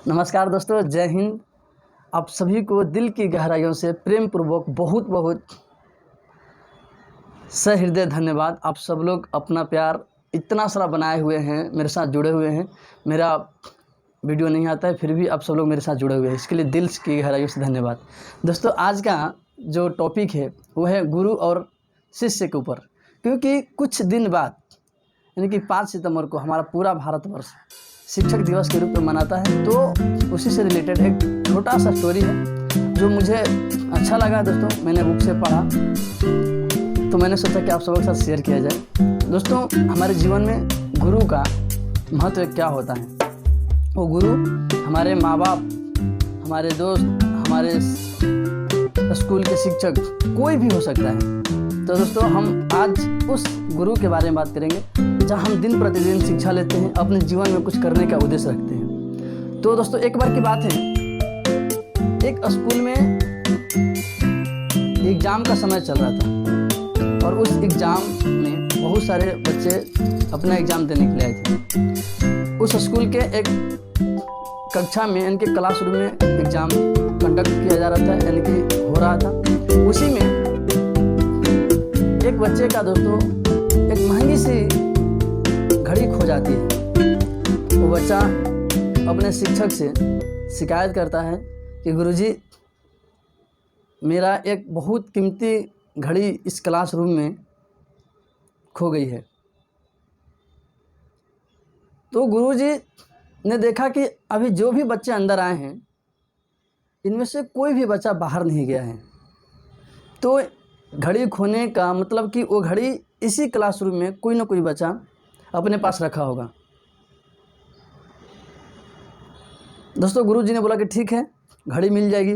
नमस्कार दोस्तों, जय हिंद। आप सभी को दिल की गहराइयों से प्रेम पूर्वक बहुत बहुत सहृदय धन्यवाद। आप सब लोग अपना प्यार इतना सारा बनाए हुए हैं, मेरे साथ जुड़े हुए हैं। मेरा वीडियो नहीं आता है फिर भी आप सब लोग मेरे साथ जुड़े हुए हैं, इसके लिए दिल की गहराइयों से धन्यवाद। दोस्तों, आज का जो टॉपिक है वो है गुरु और शिष्य के ऊपर, क्योंकि कुछ दिन बाद यानी कि 5 सितंबर को हमारा पूरा भारतवर्ष शिक्षक दिवस के रूप में मनाता है। तो उसी से रिलेटेड एक छोटा सा स्टोरी है जो मुझे अच्छा लगा। दोस्तों, मैंने बुक से पढ़ा तो मैंने सोचा कि आप सबके साथ शेयर किया जाए। दोस्तों, हमारे जीवन में गुरु का महत्व क्या होता है? वो गुरु हमारे माँ बाप, हमारे दोस्त, हमारे स्कूल के शिक्षक, कोई भी हो सकता है। तो दोस्तों, हम आज उस गुरु के बारे में बात करेंगे जहाँ हम दिन प्रतिदिन शिक्षा लेते हैं, अपने जीवन में कुछ करने का उद्देश्य रखते हैं। तो दोस्तों, एक बार की बात है, एक स्कूल में एग्ज़ाम का समय चल रहा था और उस एग्ज़ाम में बहुत सारे बच्चे अपना एग्ज़ाम देने के लिए आए थे। उस स्कूल के एक कक्षा में यानी कि क्लासरूम में एग्ज़ाम कंडक्ट किया जा रहा था, यानी कि हो रहा था। उसी में एक बच्चे का दोस्तों एक महंगी सी घड़ी खो जाती है। वो बच्चा अपने शिक्षक से शिकायत करता है कि गुरुजी, मेरा एक बहुत कीमती घड़ी इस क्लासरूम में खो गई है। तो गुरुजी ने देखा कि अभी जो भी बच्चे अंदर आए हैं इनमें से कोई भी बच्चा बाहर नहीं गया है। तो घड़ी खोने का मतलब कि वो घड़ी इसी क्लासरूम में कोई ना कोई बच्चा अपने पास रखा होगा। दोस्तों, गुरुजी ने बोला कि ठीक है, घड़ी मिल जाएगी।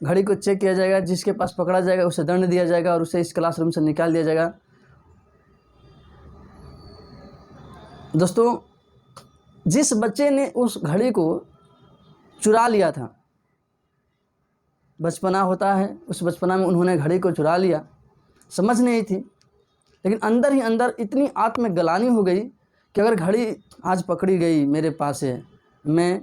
घड़ी को चेक किया जाएगा, जिसके पास पकड़ा जाएगा उसे दंड दिया जाएगा और उसे इस क्लासरूम से निकाल दिया जाएगा। दोस्तों, जिस बच्चे ने उस घड़ी को चुरा लिया था, बचपना होता है, उस बचपना में उन्होंने घड़ी को चुरा लिया, समझ नहीं थी, लेकिन अंदर ही अंदर इतनी आत्मग्लानि हो गई कि अगर घड़ी आज पकड़ी गई मेरे पास है, मैं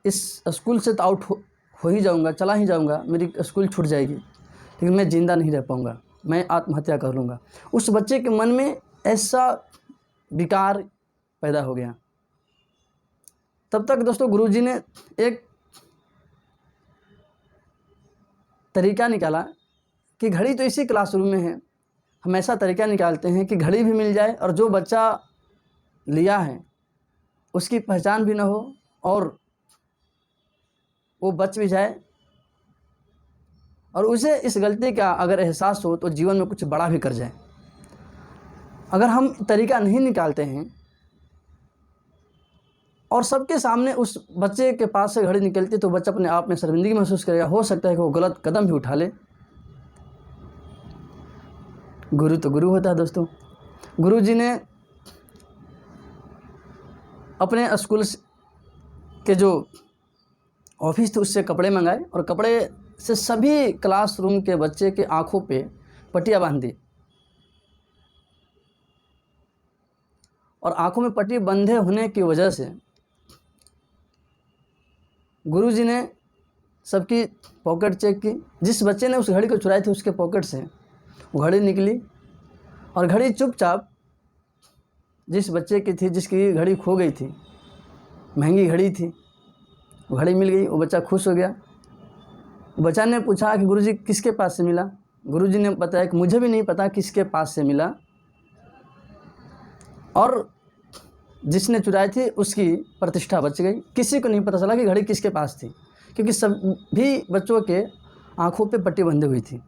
इस स्कूल से तो आउट हो ही जाऊंगा, चला ही जाऊंगा, मेरी स्कूल छूट जाएगी, लेकिन मैं ज़िंदा नहीं रह पाऊंगा, मैं आत्महत्या कर लूँगा। उस बच्चे के मन में ऐसा विकार पैदा हो गया। तब तक दोस्तों गुरुजी ने एक तरीका निकाला कि घड़ी तो इसी क्लासरूम में है, हम ऐसा तरीका निकालते हैं कि घड़ी भी मिल जाए और जो बच्चा लिया है उसकी पहचान भी ना हो और वो बच भी जाए, और उसे इस गलती का अगर एहसास हो तो जीवन में कुछ बड़ा भी कर जाए। अगर हम तरीका नहीं निकालते हैं और सबके सामने उस बच्चे के पास से घड़ी निकलती तो बच्चा अपने आप में शर्मिंदगी महसूस करेगा, हो सकता है कि वो गलत कदम भी उठा ले। गुरु तो गुरु होता है दोस्तों। गुरुजी ने अपने स्कूल के जो ऑफिस थे उससे कपड़े मंगाए और कपड़े से सभी क्लासरूम के बच्चे के आँखों पे पट्टियाँ बांध दी, और आँखों में पट्टी बंधे होने की वजह से गुरुजी ने सबकी पॉकेट चेक की। जिस बच्चे ने उस घड़ी को चुराई थी उसके पॉकेट से वो घड़ी निकली और घड़ी चुपचाप जिस बच्चे की थी, जिसकी घड़ी खो गई थी, महंगी घड़ी थी, वो घड़ी मिल गई। वो बच्चा खुश हो गया। बच्चा ने पूछा कि गुरुजी किसके पास से मिला? गुरुजी ने बताया कि मुझे भी नहीं पता किसके पास से मिला, और जिसने चुराई थी उसकी प्रतिष्ठा बच गई। किसी को नहीं पता चला कि घड़ी किसके पास थी, क्योंकि सभी बच्चों के आँखों पे पट्टी बंधी हुई थी।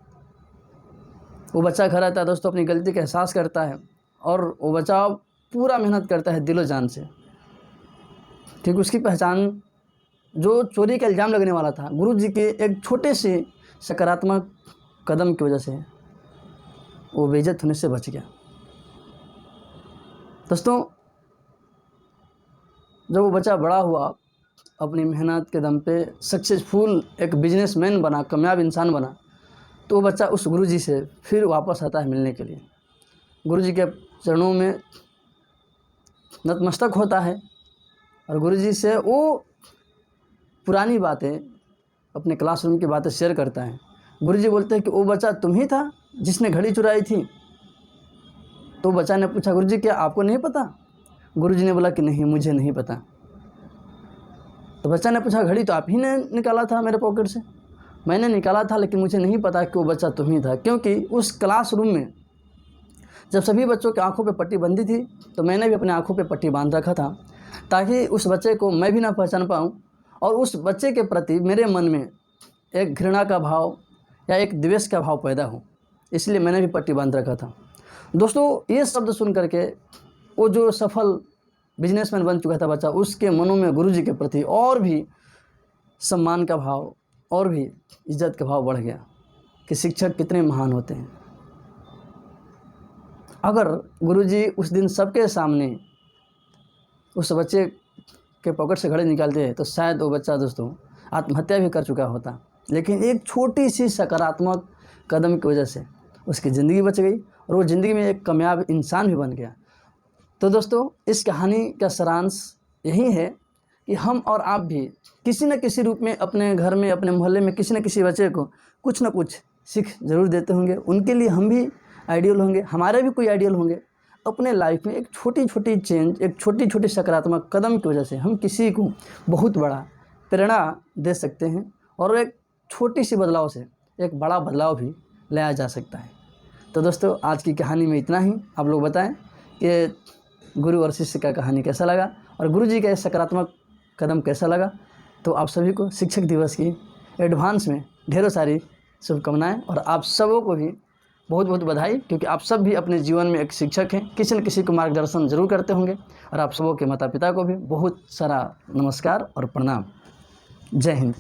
वो बच्चा घर आता है दोस्तों, अपनी गलती का एहसास करता है और वो बच्चा पूरा मेहनत करता है दिलो जान से, क्योंकि उसकी पहचान जो चोरी का इल्ज़ाम लगने वाला था, गुरुजी के एक छोटे से सकारात्मक कदम की वजह से वो बेइज्जत होने से बच गया। दोस्तों, जब वो बच्चा बड़ा हुआ, अपनी मेहनत के दम पे सक्सेसफुल एक बिजनेसमैन बना, कामयाब इंसान बना, तो वो बच्चा उस गुरुजी से फिर वापस आता है मिलने के लिए। गुरुजी के चरणों में नतमस्तक होता है और गुरुजी से वो पुरानी बातें, अपने क्लासरूम की बातें शेयर करता है। गुरुजी बोलते हैं कि वो बच्चा तुम ही था जिसने घड़ी चुराई थी। तो बच्चा ने पूछा, गुरुजी क्या आपको नहीं पता? गुरुजी ने बोला कि नहीं, मुझे नहीं पता। तो बच्चा ने पूछा, घड़ी तो आप ही ने निकाला था मेरे पॉकेट से। मैंने निकाला था, लेकिन मुझे नहीं पता कि वो बच्चा तुम ही था, क्योंकि उस क्लासरूम में जब सभी बच्चों की आंखों पे पट्टी बंधी थी तो मैंने भी अपने आंखों पे पट्टी बांध रखा था, ताकि उस बच्चे को मैं भी ना पहचान पाऊँ और उस बच्चे के प्रति मेरे मन में एक घृणा का भाव या एक द्वेष का भाव पैदा हो, इसलिए मैंने भी पट्टी बांध रखा था। दोस्तों, ये शब्द सुन करके वो जो सफल बिजनेसमैन बन चुका था बच्चा, उसके मनों में गुरुजी के प्रति और भी सम्मान का भाव और भी इज्जत का भाव बढ़ गया कि शिक्षक कितने महान होते हैं। अगर गुरुजी उस दिन सबके सामने उस बच्चे के पॉकेट से घड़ी निकालते तो शायद वो बच्चा दोस्तों आत्महत्या भी कर चुका होता, लेकिन एक छोटी सी सकारात्मक कदम की वजह से उसकी ज़िंदगी बच गई और वो ज़िंदगी में एक कामयाब इंसान भी बन गया। तो दोस्तों, इस कहानी का सारांश यही है कि हम और आप भी किसी न किसी रूप में अपने घर में, अपने मोहल्ले में किसी न किसी बच्चे को कुछ न कुछ सीख ज़रूर देते होंगे। उनके लिए हम भी आइडियल होंगे, हमारे भी कोई आइडियल होंगे। अपने लाइफ में एक छोटी छोटी चेंज, एक छोटी छोटी सकारात्मक कदम की वजह से हम किसी को बहुत बड़ा प्रेरणा दे सकते हैं और एक छोटी सी बदलाव से एक बड़ा बदलाव भी लाया जा सकता है। तो दोस्तों, आज की कहानी में इतना ही। आप लोग बताएं कि गुरु और शिष्य का कहानी कैसा लगा और गुरुजी का सकारात्मक कदम कैसा लगा। तो आप सभी को शिक्षक दिवस की एडवांस में ढेरों सारी शुभकामनाएं और आप सबों को भी बहुत बहुत बधाई, क्योंकि आप सब भी अपने जीवन में एक शिक्षक हैं, किसी न किसी को मार्गदर्शन जरूर करते होंगे। और आप सबों के माता पिता को भी बहुत सारा नमस्कार और प्रणाम। जय हिंद।